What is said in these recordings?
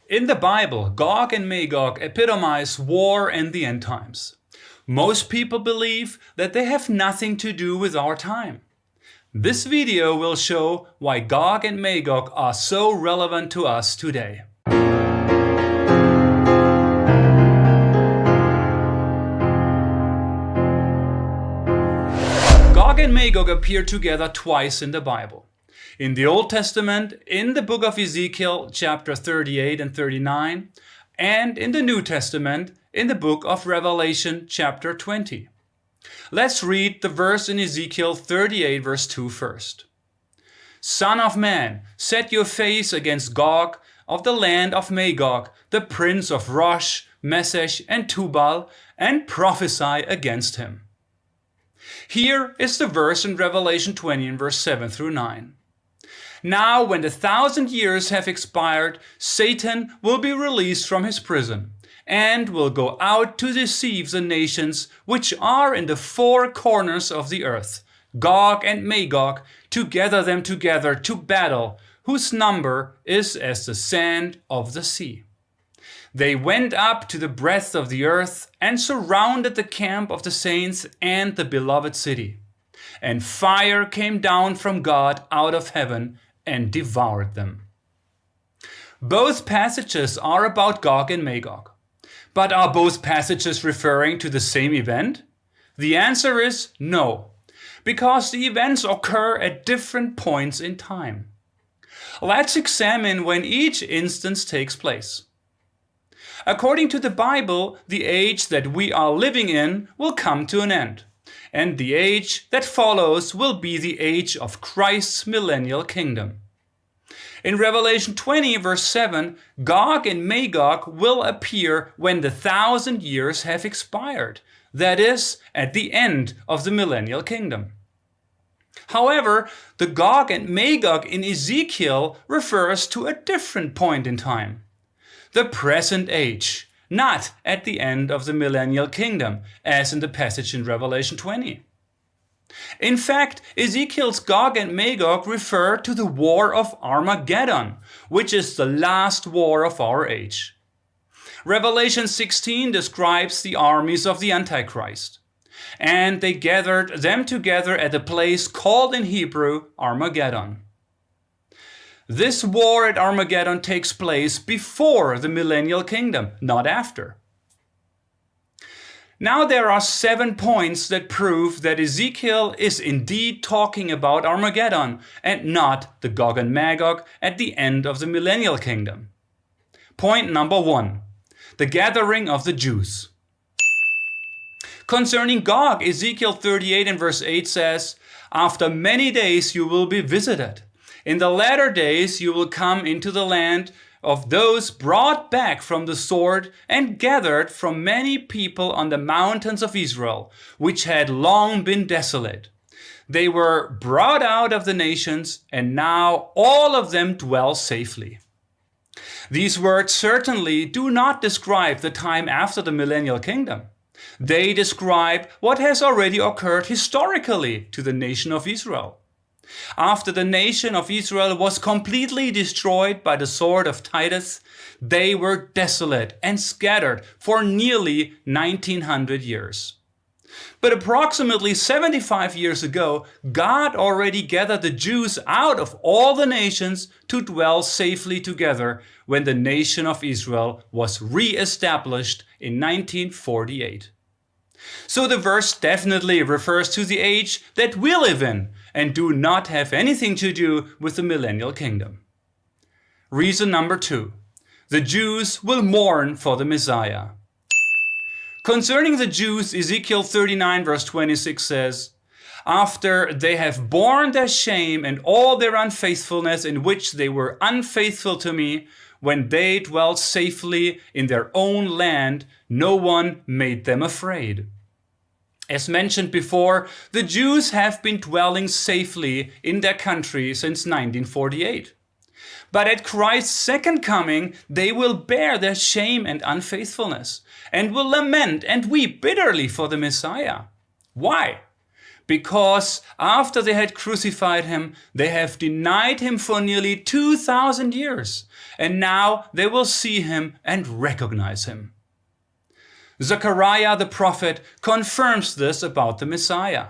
In the Bible, Gog and Magog epitomize war and the end times. Most people believe that they have nothing to do with our time. This video will show why Gog and Magog are so relevant to us today. Gog and Magog appear together twice in the Bible. In the Old Testament, in the book of Ezekiel, chapter 38 and 39, and in the New Testament, in the book of Revelation, chapter 20. Let's read the verse in Ezekiel 38, verse 2 first. Son of man, set your face against Gog of the land of Magog, the prince of Rosh, Meshech, and Tubal, and prophesy against him. Here is the verse in Revelation 20 in verse 7 through 9. Now, when the 1,000 years have expired, Satan will be released from his prison and will go out to deceive the nations which are in the four corners of the earth, Gog and Magog, to gather them together to battle, whose number is as the sand of the sea. They went up to the breadth of the earth and surrounded the camp of the saints and the beloved city. And fire came down from God out of heaven and devoured them. Both passages are about Gog and Magog. But are both passages referring to the same event? The answer is no, because the events occur at different points in time. Let's examine when each instance takes place. According to the Bible, the age that we are living in will come to an end, and the age that follows will be the age of Christ's millennial kingdom. In Revelation 20, verse 7, Gog and Magog will appear when the 1,000 years have expired, that is, at the end of the millennial kingdom. However, the Gog and Magog in Ezekiel refers to a different point in time. The present age, not at the end of the millennial kingdom, as in the passage in Revelation 20. In fact, Ezekiel's Gog and Magog refer to the war of Armageddon, which is the last war of our age. Revelation 16 describes the armies of the Antichrist, and they gathered them together at a place called in Hebrew Armageddon. This war at Armageddon takes place before the millennial kingdom, not after. Now there are 7 points that prove that Ezekiel is indeed talking about Armageddon and not the Gog and Magog at the end of the millennial kingdom. Point number 1, the gathering of the Jews. Concerning Gog, Ezekiel 38 and verse 8 says, "After many days you will be visited. In the latter days you will come into the land of those brought back from the sword and gathered from many people on the mountains of Israel, which had long been desolate. They were brought out of the nations, and now all of them dwell safely." These words certainly do not describe the time after the millennial kingdom. They describe what has already occurred historically to the nation of Israel. After the nation of Israel was completely destroyed by the sword of Titus, they were desolate and scattered for nearly 1900 years. But approximately 75 years ago, God already gathered the Jews out of all the nations to dwell safely together when the nation of Israel was re-established in 1948. So the verse definitely refers to the age that we live in and do not have anything to do with the millennial kingdom. Reason number 2, the Jews will mourn for the Messiah. Concerning the Jews, Ezekiel 39 verse 26 says, "After they have borne their shame and all their unfaithfulness in which they were unfaithful to me, when they dwelt safely in their own land, no one made them afraid." As mentioned before, the Jews have been dwelling safely in their country since 1948. But at Christ's second coming, they will bear their shame and unfaithfulness, and will lament and weep bitterly for the Messiah. Why? because after they had crucified him, they have denied him for nearly 2,000 years, and now they will see him and recognize him. Zechariah the prophet confirms this about the Messiah.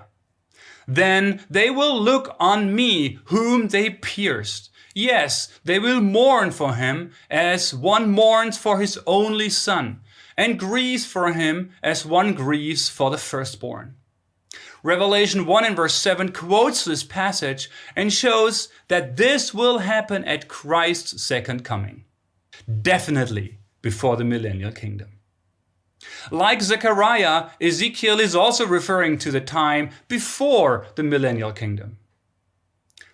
Then they will look on me whom they pierced. Yes, they will mourn for him as one mourns for his only son, and grieves for him as one grieves for the firstborn. Revelation 1 and verse 7 quotes this passage and shows that this will happen at Christ's second coming, definitely before the millennial kingdom. Like Zechariah, Ezekiel is also referring to the time before the millennial kingdom.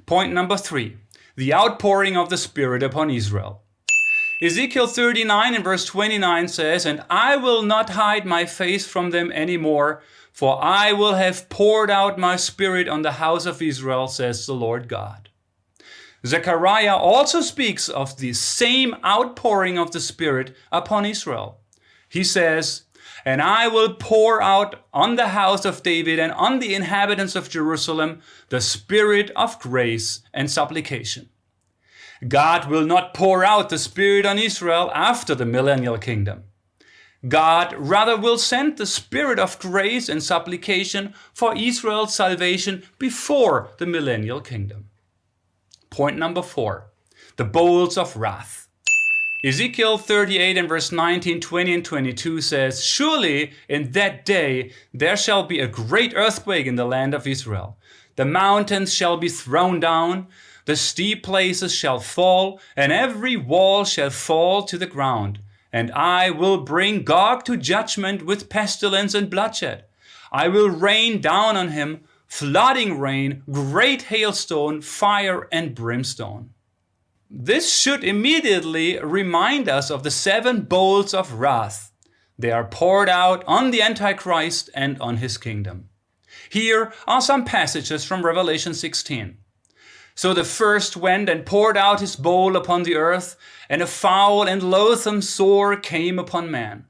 Point number 3, the outpouring of the Spirit upon Israel. Ezekiel 39 and verse 29 says, "And I will not hide my face from them any more, for I will have poured out my Spirit on the house of Israel, says the Lord God." Zechariah also speaks of the same outpouring of the Spirit upon Israel. He says, "And I will pour out on the house of David and on the inhabitants of Jerusalem the Spirit of grace and supplication." God will not pour out the Spirit on Israel after the millennial kingdom. God rather will send the Spirit of grace and supplication for Israel's salvation before the millennial kingdom. Point number 4, the bowls of wrath. Ezekiel 38 and verse 19, 20 and 22 says, "Surely in that day there shall be a great earthquake in the land of Israel. The mountains shall be thrown down, the steep places shall fall, and every wall shall fall to the ground. And I will bring Gog to judgment with pestilence and bloodshed. I will rain down on him flooding rain, great hailstone, fire, and brimstone." This should immediately remind us of the 7 bowls of wrath. They are poured out on the Antichrist and on his kingdom. Here are some passages from Revelation 16. "So the first went and poured out his bowl upon the earth, and a foul and loathsome sore came upon man.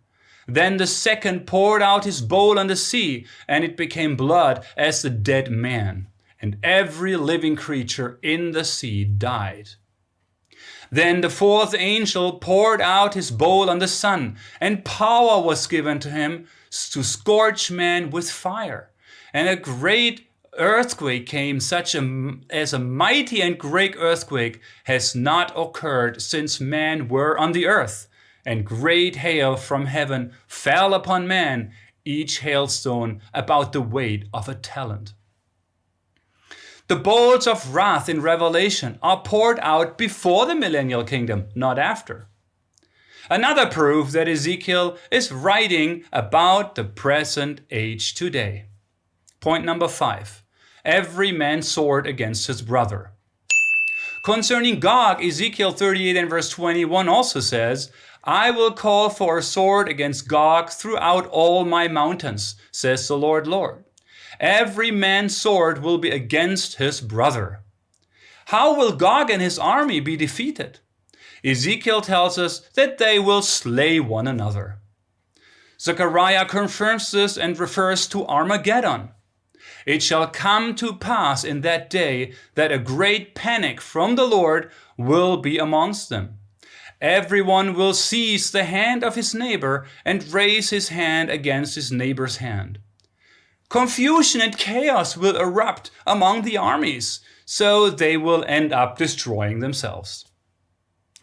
Then the second poured out his bowl on the sea, and it became blood as the dead man, and every living creature in the sea died. Then the fourth angel poured out his bowl on the sun, and power was given to him to scorch man with fire. And a great earthquake came, such as a mighty and great earthquake has not occurred since men were on the earth. And great hail from heaven fell upon man, each hailstone about the weight of a talent." The bowls of wrath in Revelation are poured out before the millennial kingdom, not after. Another proof that Ezekiel is writing about the present age today. Point number 5, every man's sword against his brother. Concerning Gog, Ezekiel 38 and verse 21 also says, "I will call for a sword against Gog throughout all my mountains, says the Lord. Every man's sword will be against his brother." How will Gog and his army be defeated? Ezekiel tells us that they will slay one another. Zechariah confirms this and refers to Armageddon. "It shall come to pass in that day that a great panic from the Lord will be amongst them. Everyone will seize the hand of his neighbor and raise his hand against his neighbor's hand. Confusion and chaos will erupt among the armies, so they will end up destroying themselves."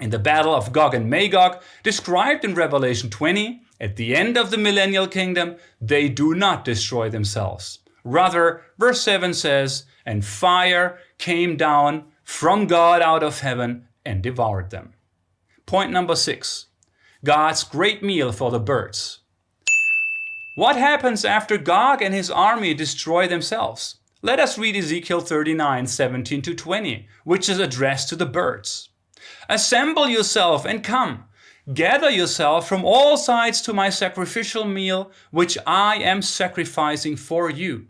In the battle of Gog and Magog, described in Revelation 20, at the end of the millennial kingdom, they do not destroy themselves. Rather, verse 7 says, "And fire came down from God out of heaven and devoured them." Point number 6, God's great meal for the birds. What happens after Gog and his army destroy themselves? Let us read Ezekiel 39, 17 to 20, which is addressed to the birds. "Assemble yourself and come. Gather yourself from all sides to my sacrificial meal, which I am sacrificing for you.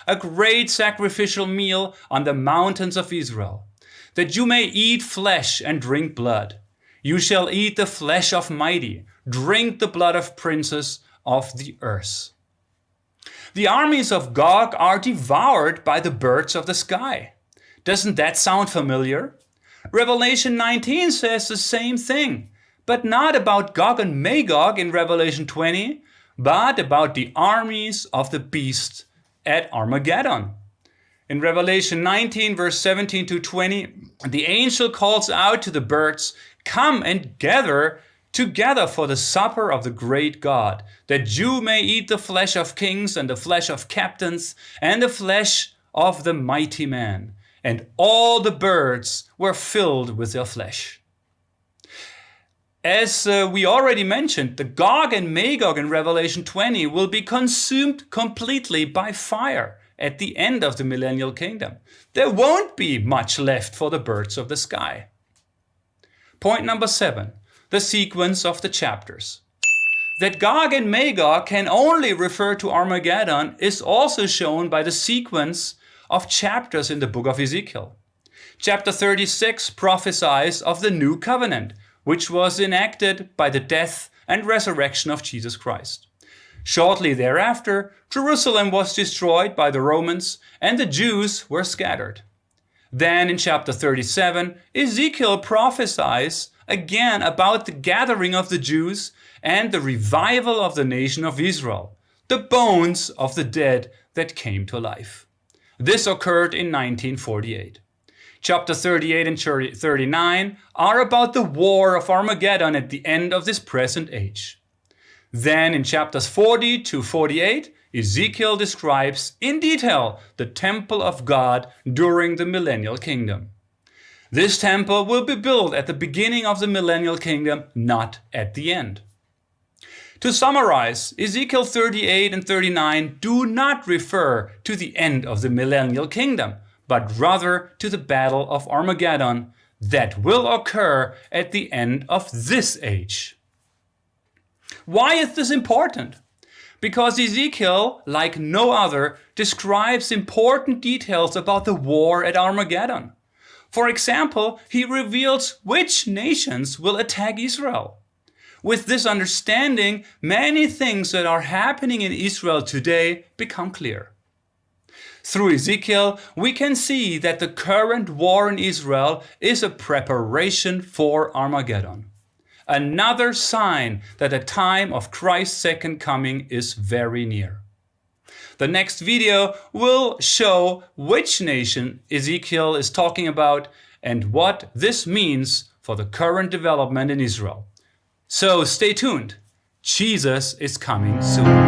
A great sacrificial meal on the mountains of Israel, that you may eat flesh and drink blood. You shall eat the flesh of mighty, drink the blood of princes of the earth." The armies of Gog are devoured by the birds of the sky. Doesn't that sound familiar? Revelation 19 says the same thing, but not about Gog and Magog in Revelation 20, but about the armies of the beast at Armageddon. In Revelation 19, verse 17 to 20, the angel calls out to the birds, "Come and gather together for the supper of the great God, that you may eat the flesh of kings and the flesh of captains and the flesh of the mighty man." And all the birds were filled with their flesh. As we already mentioned, the Gog and Magog in Revelation 20 will be consumed completely by fire at the end of the millennial kingdom. There won't be much left for the birds of the sky. Point number 7, the sequence of the chapters. That Gog and Magog can only refer to Armageddon is also shown by the sequence of chapters in the book of Ezekiel. Chapter 36 prophesies of the new covenant, which was enacted by the death and resurrection of Jesus Christ. Shortly thereafter, Jerusalem was destroyed by the Romans and the Jews were scattered. Then in chapter 37, Ezekiel prophesies again about the gathering of the Jews and the revival of the nation of Israel, the bones of the dead that came to life. This occurred in 1948. Chapter 38 and 39 are about the war of Armageddon at the end of this present age. Then in chapters 40 to 48, Ezekiel describes in detail the temple of God during the millennial kingdom. This temple will be built at the beginning of the millennial kingdom, not at the end. To summarize, Ezekiel 38 and 39 do not refer to the end of the millennial kingdom, but rather to the battle of Armageddon that will occur at the end of this age. Why is this important? Because Ezekiel, like no other, describes important details about the war at Armageddon. For example, he reveals which nations will attack Israel. With this understanding, many things that are happening in Israel today become clear. Through Ezekiel, we can see that the current war in Israel is a preparation for Armageddon. Another sign that the time of Christ's second coming is very near. The next video will show which nation Ezekiel is talking about and what this means for the current development in Israel. So stay tuned. Jesus is coming soon.